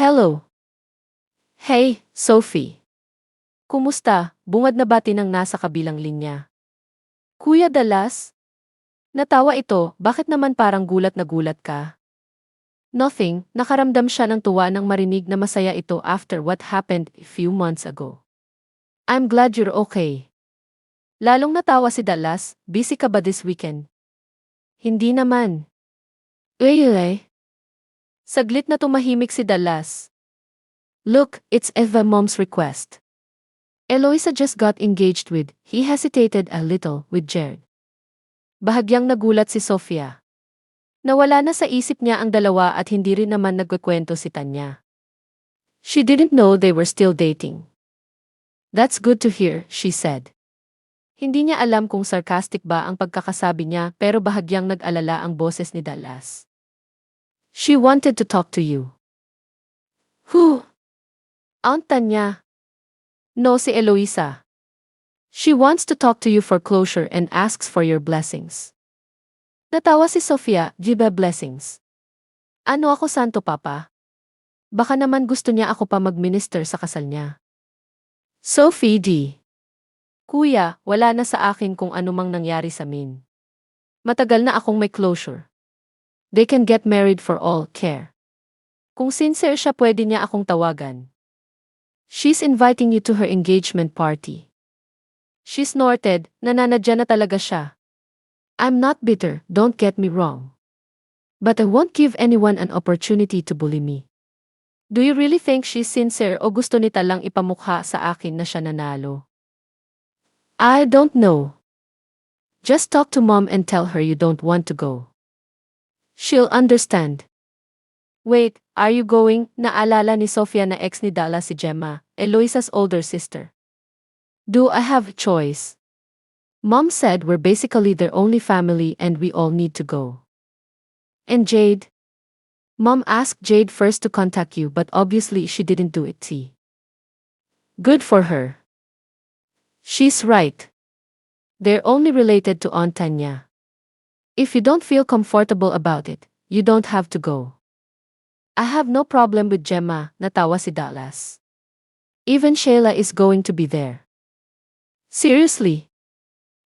Hello. Hey, Sophie. Kumusta? Bungad na bati ng nasa kabilang linya. Kuya Dallas? Natawa ito, bakit naman parang gulat na gulat ka? Nothing, nakaramdam siya ng tuwa nang marinig na masaya ito after what happened a few months ago. I'm glad you're okay. Lalong natawa si Dallas, busy ka ba this weekend? Hindi naman. Really? Saglit na tumahimik si Dallas. Look, it's Eva mom's request. Eloisa just got engaged with, he hesitated a little, with Jared. Bahagyang nagulat si Sofia. Nawala na sa isip niya ang dalawa at hindi rin naman nagkukwento si Tanya. She didn't know they were still dating. That's good to hear, she said. Hindi niya alam kung sarcastic ba ang pagkakasabi niya pero bahagyang nag-alala ang boses ni Dallas. She wanted to talk to you. Who? Aunt Tanya. No, si Eloisa. She wants to talk to you for closure and asks for your blessings. Natawa si Sofia, Jiba blessings. Ano ako santo papa? Baka naman gusto niya ako pa mag-minister sa kasal niya. Sophie D. Kuya, wala na sa akin kung anumang nangyari sa Min. Matagal na akong may closure. They can get married for all care. Kung sincere siya pwede niya akong tawagan. She's inviting you to her engagement party. She snorted, nananadya na talaga siya. I'm not bitter, don't get me wrong. But I won't give anyone an opportunity to bully me. Do you really think she's sincere o gusto nita lang ipamukha sa akin na siya nanalo? I don't know. Just talk to mom and tell her you don't want to go. She'll understand. Wait, are you going? Naalala ni Sofia na ex ni Dala si Gemma, Eloisa's older sister. Do I have a choice? Mom said we're basically their only family and we all need to go. And Jade? Mom asked Jade first to contact you but obviously she didn't do it. Good for her. She's right. They're only related to Aunt Tanya. If you don't feel comfortable about it, you don't have to go. I have no problem with Gemma, natawa si Dallas. Even Shayla is going to be there. Seriously?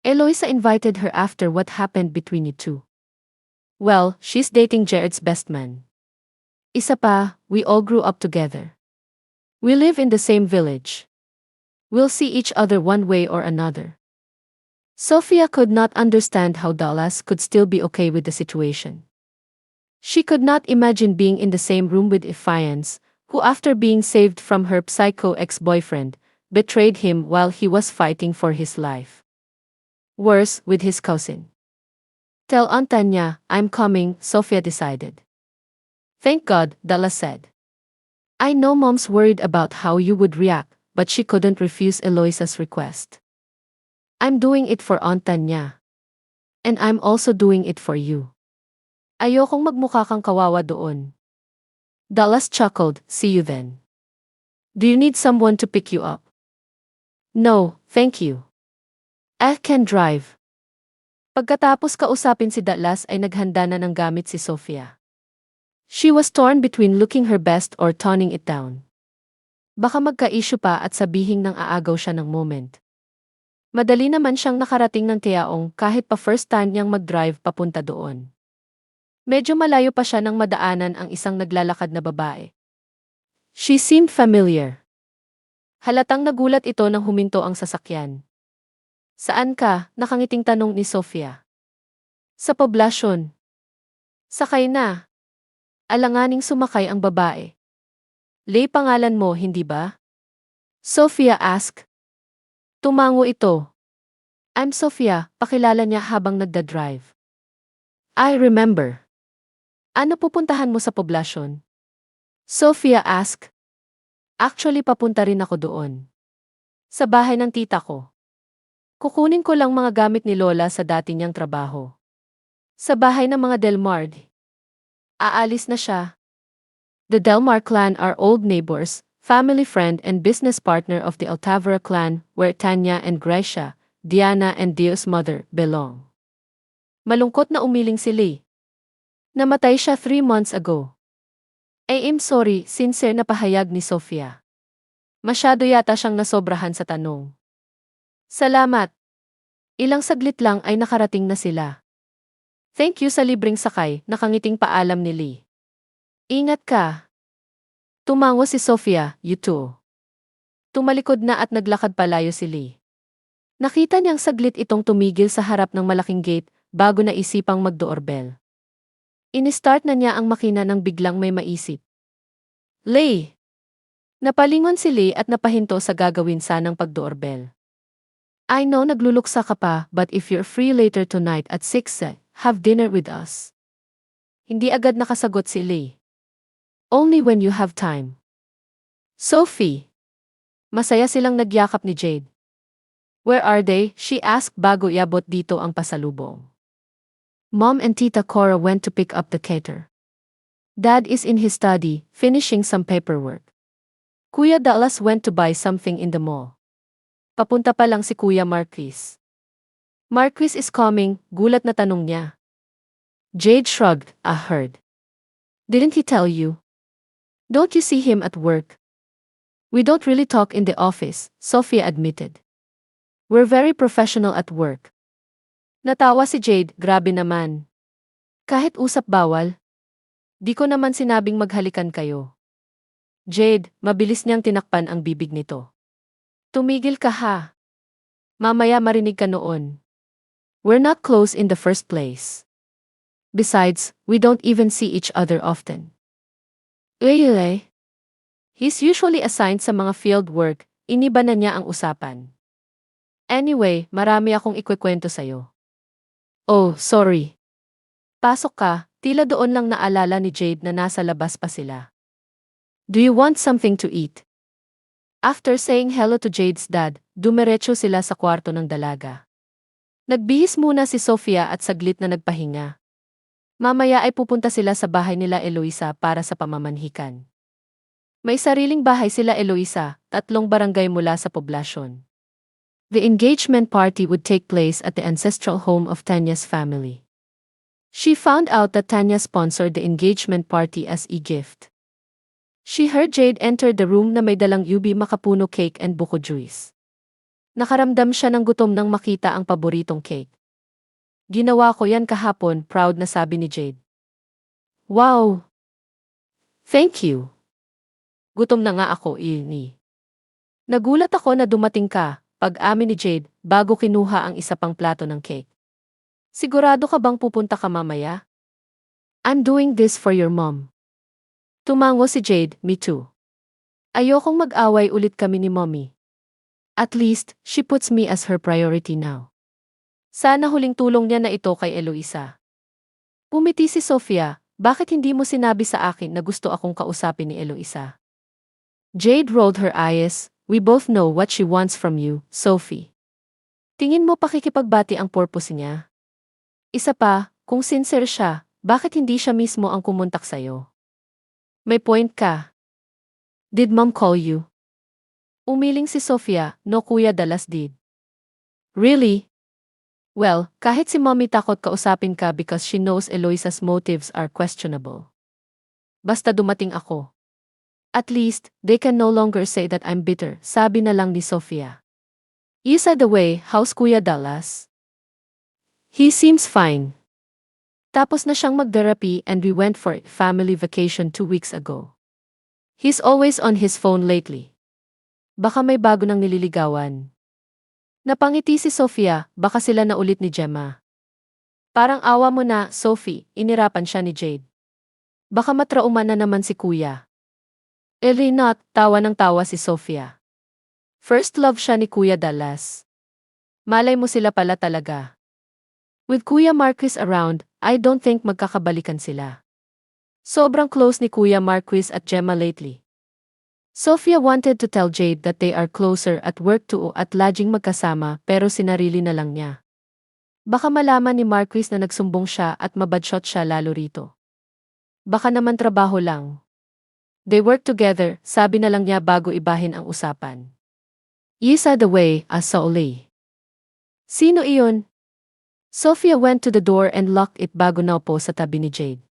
Eloisa invited her after what happened between you two. Well, she's dating Jared's best man. Isa pa, we all grew up together. We live in the same village. We'll see each other one way or another. Sophia could not understand how Dallas could still be okay with the situation. She could not imagine being in the same room with Ifiance, who after being saved from her psycho ex-boyfriend, betrayed him while he was fighting for his life. Worse, with his cousin. Tell Aunt Tanya, I'm coming, Sophia decided. Thank God, Dallas said. I know Mom's worried about how you would react, but she couldn't refuse Eloisa's request. I'm doing it for Aunt Tanya. And I'm also doing it for you. Ayokong magmukha kang kawawa doon. Dallas chuckled, see you then. Do you need someone to pick you up? No, thank you. I can drive. Pagkatapos kausapin si Dallas ay naghanda na ng gamit si Sofia. She was torn between looking her best or toning it down. Baka magka-issue pa at sabihing nang aagaw siya ng moment. Madali naman siyang nakarating ng Tiaong kahit pa first time niyang mag-drive papunta doon. Medyo malayo pa siya nang madaanan ang isang naglalakad na babae. She seemed familiar. Halatang nagulat ito nang huminto ang sasakyan. Saan ka? Nakangiting tanong ni Sofia. Sa poblasyon. Sakay na. Alanganing sumakay ang babae. Lay pangalan mo, hindi ba? Sofia asked. Tumango ito. I'm Sofia, pakilala niya habang nagda-drive. I remember. Ano pupuntahan mo sa poblasyon? Sofia asked. Actually papunta rin ako doon. Sa bahay ng tita ko. Kukunin ko lang mga gamit ni Lola sa dati niyang trabaho. Sa bahay ng mga Delmar. Aalis na siya. The Delmar clan are old neighbors, family friend and business partner of the Altavera clan where Tanya and Gracia, Diana and Dio's mother, belong. Malungkot na umiling si Lee. Namatay siya 3 months ago. I'm sorry, sincere na pahayag ni Sofia. Masyado yata siyang nasobrahan sa tanong. Salamat. Ilang saglit lang ay nakarating na sila. Thank you sa libreng sakay, nakangiting paalam ni Lee. Ingat ka. Tumango si Sofia, you too. Tumalikod na at naglakad palayo si Lee. Nakita niyang saglit itong tumigil sa harap ng malaking gate bago na isipang mag-doorbell. Ini-start na niya ang makina nang biglang may maisip. Lee! Napalingon si Lee at napahinto sa gagawin sanang pag-doorbell. I know nagluluksa ka pa, but if you're free later tonight at 6, have dinner with us. Hindi agad nakasagot si Lee. Only when you have time. Sophie! Masaya silang nagyakap ni Jade. Where are they? She asked bago iabot dito ang pasalubong. Mom and Tita Cora went to pick up the cater. Dad is in his study, finishing some paperwork. Kuya Dallas went to buy something in the mall. Papunta pa lang si Kuya Marquis. Marquis is coming, gulat na tanong niya. Jade shrugged, I heard. Didn't he tell you? Don't you see him at work? We don't really talk in the office, Sophia admitted. We're very professional at work. Natawa si Jade, grabe naman. Kahit usap bawal? Di ko naman sinabing maghalikan kayo. Jade, mabilis niyang tinakpan ang bibig nito. Tumigil ka ha. Mamaya marinig ka noon. We're not close in the first place. Besides, we don't even see each other often. Really? He's usually assigned sa mga field work, iniba na niya ang usapan. Anyway, marami akong ikwekwento sa'yo. Oh, sorry. Pasok ka, tila doon lang naalala ni Jade na nasa labas pa sila. Do you want something to eat? After saying hello to Jade's dad, dumiretso sila sa kwarto ng dalaga. Nagbihis muna si Sofia at saglit na nagpahinga. Mamaya ay pupunta sila sa bahay nila Eloisa para sa pamamanhikan. May sariling bahay sila Eloisa, 3 barangay mula sa poblasyon. The engagement party would take place at the ancestral home of Tanya's family. She found out that Tanya sponsored the engagement party as a gift. She heard Jade enter the room na may dalang ubi makapuno cake and buko juice. Nakaramdam siya ng gutom nang makita ang paboritong cake. Ginawa ko yan kahapon, proud na sabi ni Jade. Wow! Thank you! Gutom na nga ako, Ini. Nagulat ako na dumating ka, pag-amin ni Jade, bago kinuha ang isa pang plato ng cake. Sigurado ka bang pupunta ka mamaya? I'm doing this for your mom. Tumango si Jade, me too. Ayokong mag-away ulit kami ni mommy. At least, she puts me as her priority now. Sana huling tulong niya na ito kay Eloisa. Pumiti si Sofia, bakit hindi mo sinabi sa akin na gusto akong kausapin ni Eloisa? Jade rolled her eyes, we both know what she wants from you, Sophie. Tingin mo pakikipagbati ang purpose niya? Isa pa, kung sincere siya, bakit hindi siya mismo ang kumontak sa'yo? May point ka. Did mom call you? Umiling si Sofia, no Kuya Dallas did. Really? Well, kahit si mommy takot kausapin ka because she knows Eloisa's motives are questionable. Basta dumating ako. At least, they can no longer say that I'm bitter, sabi na lang ni Sofia. You said the way, how's Kuya Dallas? He seems fine. Tapos na siyang mag-therapy and we went for a family vacation 2 weeks ago. He's always on his phone lately. Baka may bago nang nililigawan. Napangiti si Sofia, baka sila na ulit ni Gemma. Parang awa mo na, Sophie, inirapan siya ni Jade. Baka matrauma na naman si Kuya. Not, tawa ng tawa si Sofia. First love siya ni Kuya Dallas. Malay mo sila pala talaga. With Kuya Marquis around, I don't think magkakabalikan sila. Sobrang close ni Kuya Marquis at Gemma lately. Sofia wanted to tell Jade that they are closer at work too at laging magkasama pero sinarili na lang niya. Baka malaman ni Marquis na nagsumbong siya at mabadshot siya lalo rito. Baka naman trabaho lang. They work together, sabi na lang niya bago ibahin ang usapan. Isa the way, Lee. Sino iyon? Sofia went to the door and locked it bago naupo sa tabi ni Jade.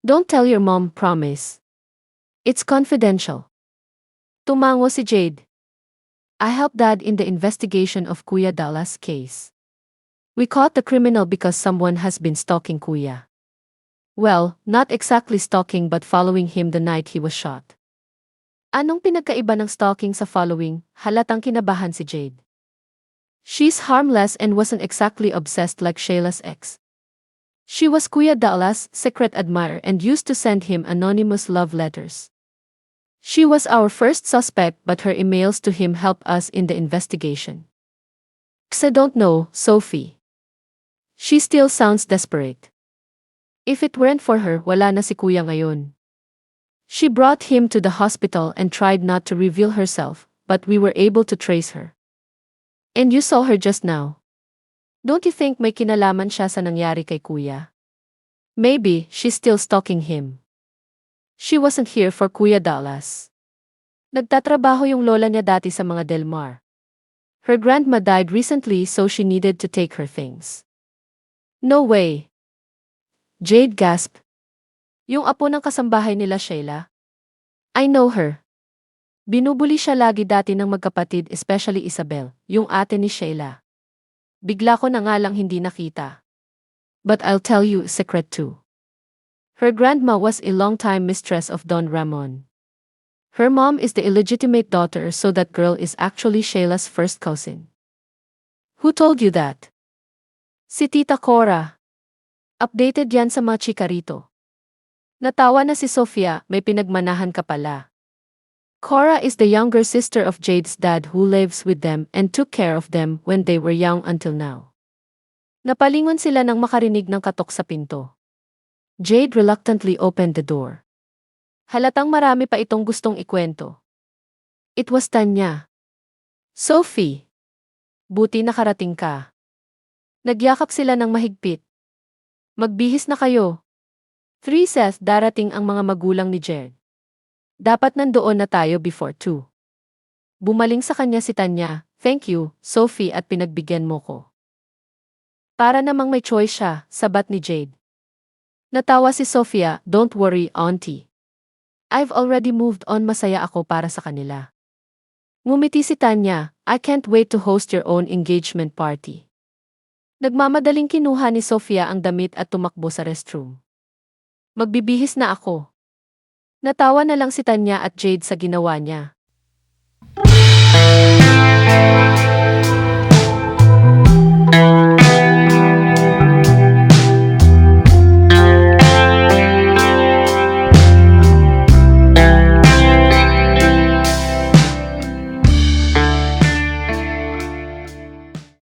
Don't tell your mom, promise. It's confidential. Tumango si Jade. I helped Dad in the investigation of Kuya Dallas' case. We caught the criminal because someone has been stalking Kuya. Well, not exactly stalking but following him the night he was shot. Anong pinagkaiba ng stalking sa following? Halatang kinabahan si Jade. She's harmless and wasn't exactly obsessed like Shayla's ex. She was Kuya Dallas' secret admirer and used to send him anonymous love letters. She was our first suspect but her emails to him helped us in the investigation. I don't know, Sophie. She still sounds desperate. If it weren't for her, wala na si Kuya ngayon. She brought him to the hospital and tried not to reveal herself, but we were able to trace her. And you saw her just now. Don't you think may kinalaman siya sa nangyari kay Kuya? Maybe she's still stalking him. She wasn't here for Kuya Dallas. Nagtatrabaho yung lola niya dati sa mga Del Mar. Her grandma died recently so she needed to take her things. No way. Jade gasped. Yung apo ng kasambahay nila Shayla? I know her. Binubuli siya lagi dati ng magkapatid, especially Isabel, yung ate ni Shayla. Bigla ko na nga lang hindi nakita. But I'll tell you a secret too. Her grandma was a long-time mistress of Don Ramon. Her mom is the illegitimate daughter, so that girl is actually Shayla's first cousin. Who told you that? Si Tita Cora. Updated yan sa mga chika rito. Natawa na si Sofia, may pinagmanahan ka pala. Cora is the younger sister of Jade's dad who lives with them and took care of them when they were young until now. Napalingon sila nang makarinig ng katok sa pinto. Jade reluctantly opened the door. Halatang marami pa itong gustong ikwento. It was Tanya. Sophie. Buti nakarating ka. Nagyakap sila ng mahigpit. Magbihis na kayo. 3 says darating ang mga magulang ni Jade. Dapat nandoon na tayo before 2. Bumaling sa kanya si Tanya, thank you, Sophie, at pinagbigyan mo ko. Para namang may choice siya, sabat ni Jade. Natawa si Sophia, don't worry, auntie. I've already moved on, masaya ako para sa kanila. Ngumiti si Tanya, I can't wait to host your own engagement party. Nagmamadaling kinuha ni Sophia ang damit at tumakbo sa restroom. Magbibihis na ako. Natawa na lang si Tanya at Jade sa ginawa niya.